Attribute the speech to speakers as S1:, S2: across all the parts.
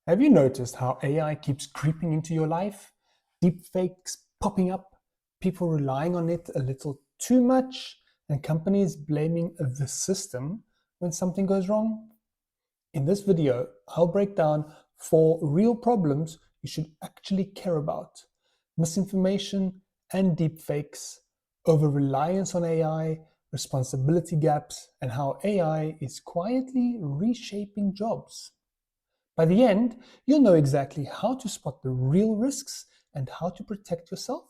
S1: Have you noticed how AI keeps creeping into your life? Deepfakes popping up, people relying on it a little too much, and companies blaming the system when something goes wrong? In this video, I'll break down 4 real problems you should actually care about: misinformation and deepfakes, over-reliance on AI, responsibility gaps, and how AI is quietly reshaping jobs. By the end, you'll know exactly how to spot the real risks and how to protect yourself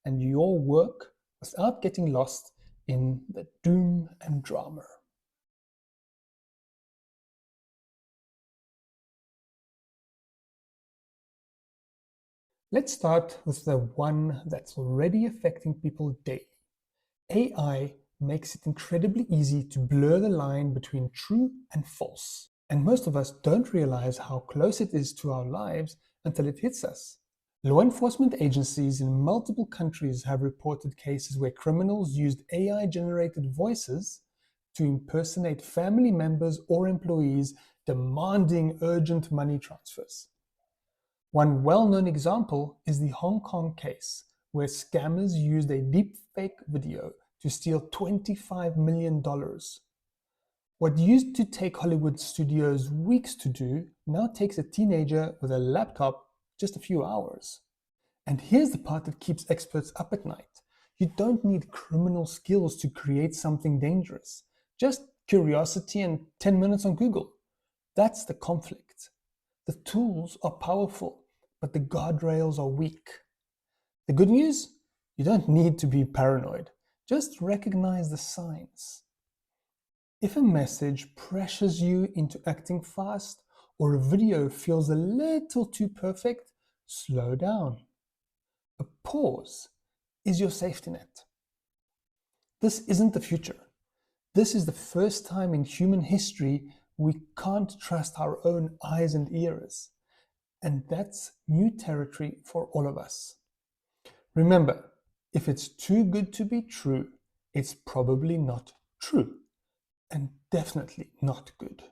S1: and your work without getting lost in the doom and drama. Let's start with the one that's already affecting people daily. AI makes it incredibly easy to blur the line between true and false. And most of us don't realize how close it is to our lives until it hits us. Law enforcement agencies in multiple countries have reported cases where criminals used AI-generated voices to impersonate family members or employees demanding urgent money transfers. One well-known example is the Hong Kong case, where scammers used a deepfake video to steal $25 million. What used to take Hollywood studios weeks to do now takes a teenager with a laptop just a few hours. And here's the part that keeps experts up at night. You don't need criminal skills to create something dangerous. Just curiosity and 10 minutes on Google. That's the conflict. The tools are powerful, but the guardrails are weak. The good news? You don't need to be paranoid. Just recognize the signs. If a message pressures you into acting fast, or a video feels a little too perfect, slow down. A pause is your safety net. This isn't the future. This is the first time in human history we can't trust our own eyes and ears. And that's new territory for all of us. Remember, if it's too good to be true, it's probably not true. And definitely not good.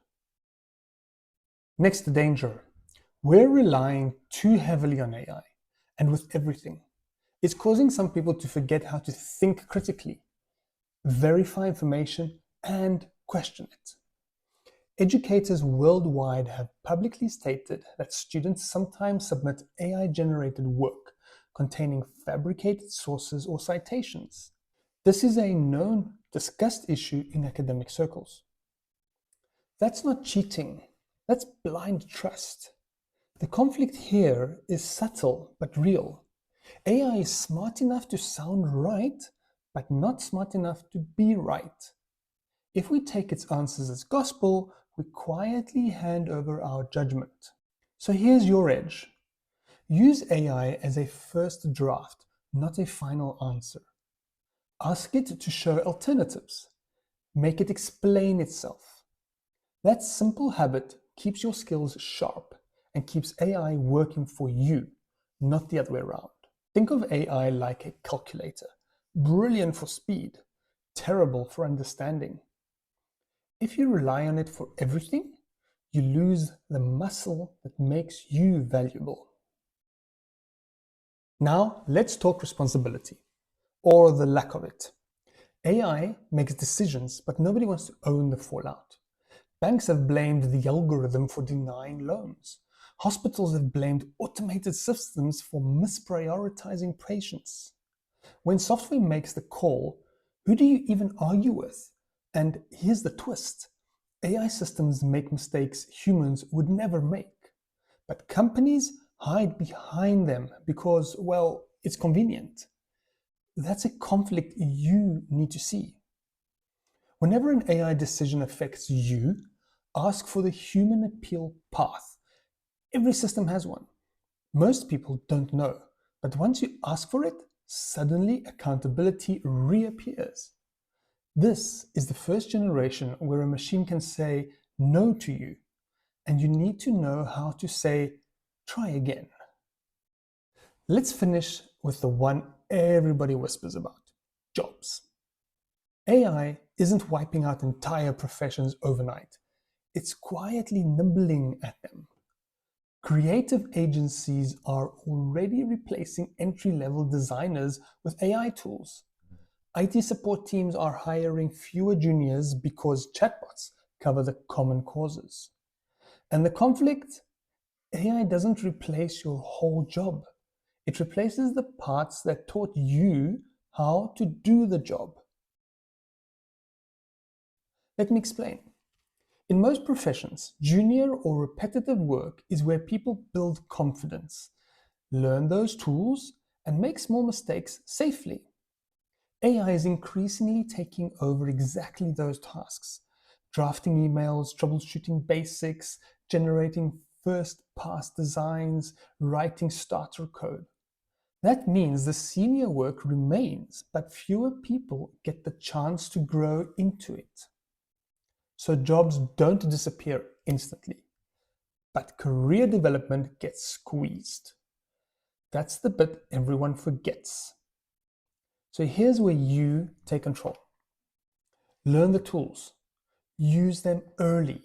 S1: Next danger. We're relying too heavily on AI, and with everything. It's causing some people to forget how to think critically, verify information, and question it. Educators worldwide have publicly stated that students sometimes submit AI-generated work containing fabricated sources or citations. This is a known, discussed issue in academic circles. That's not cheating, that's blind trust. The conflict here is subtle but real. AI is smart enough to sound right, but not smart enough to be right. If we take its answers as gospel, we quietly hand over our judgment. So here's your edge. Use AI as a first draft, not a final answer. Ask it to show alternatives. Make it explain itself. That simple habit keeps your skills sharp and keeps AI working for you, not the other way around. Think of AI like a calculator, brilliant for speed, terrible for understanding. If you rely on it for everything, you lose the muscle that makes you valuable. Now, let's talk responsibility, or the lack of it. AI makes decisions, but nobody wants to own the fallout. Banks have blamed the algorithm for denying loans. Hospitals have blamed automated systems for misprioritizing patients. When software makes the call, who do you even argue with? And here's the twist. AI systems make mistakes humans would never make. But companies hide behind them because, well, it's convenient. That's a conflict you need to see. Whenever an AI decision affects you, ask for the human appeal path. Every system has one. Most people don't know, but once you ask for it, suddenly accountability reappears. This is the first generation where a machine can say no to you, and you need to know how to say, try again. Let's finish with the one everybody whispers about: jobs. AI isn't wiping out entire professions overnight. It's quietly nibbling at them. Creative agencies are already replacing entry-level designers with AI tools. IT support teams are hiring fewer juniors because chatbots cover the common causes. And the conflict? AI doesn't replace your whole job. It replaces the parts that taught you how to do the job. Let me explain. In most professions, junior or repetitive work is where people build confidence, learn those tools, and make small mistakes safely. AI is increasingly taking over exactly those tasks: drafting emails, troubleshooting basics, generating first-pass designs, writing starter code. That means the senior work remains, but fewer people get the chance to grow into it. So jobs don't disappear instantly, but career development gets squeezed. That's the bit everyone forgets. So here's where you take control. Learn the tools. Use them early.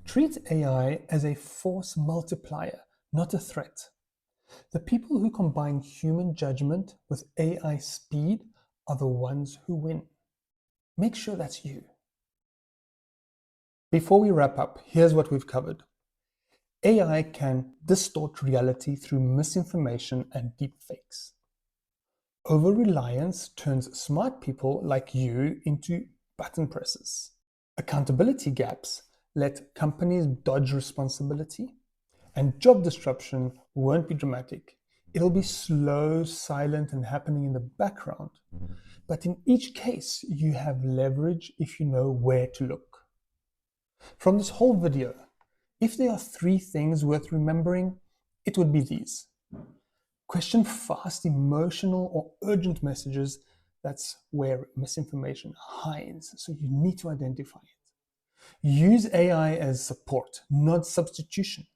S1: Treat AI as a force multiplier, not a threat. The people who combine human judgment with AI speed are the ones who win. Make sure that's you. Before we wrap up, here's what we've covered. AI can distort reality through misinformation and deepfakes. Over-reliance turns smart people like you into button presses. Accountability gaps let companies dodge responsibility. And job disruption won't be dramatic. It'll be slow, silent, and happening in the background. But in each case, you have leverage if you know where to look. From this whole video, if there are 3 things worth remembering, it would be these. Question fast, emotional, or urgent messages. That's where misinformation hides, so you need to identify it. Use AI as support, not substitution.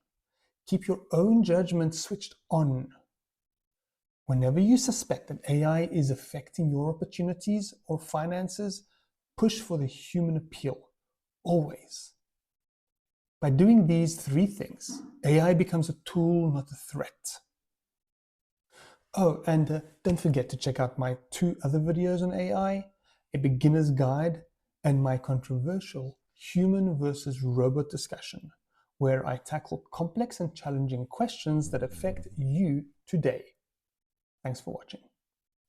S1: Keep your own judgment switched on. Whenever you suspect that AI is affecting your opportunities or finances, push for the human appeal, always. By doing these 3 things, AI becomes a tool, not a threat. Oh, and don't forget to check out my 2 other videos on AI, a beginner's guide and my controversial human versus robot discussion, where I tackle complex and challenging questions that affect you today. Thanks for watching.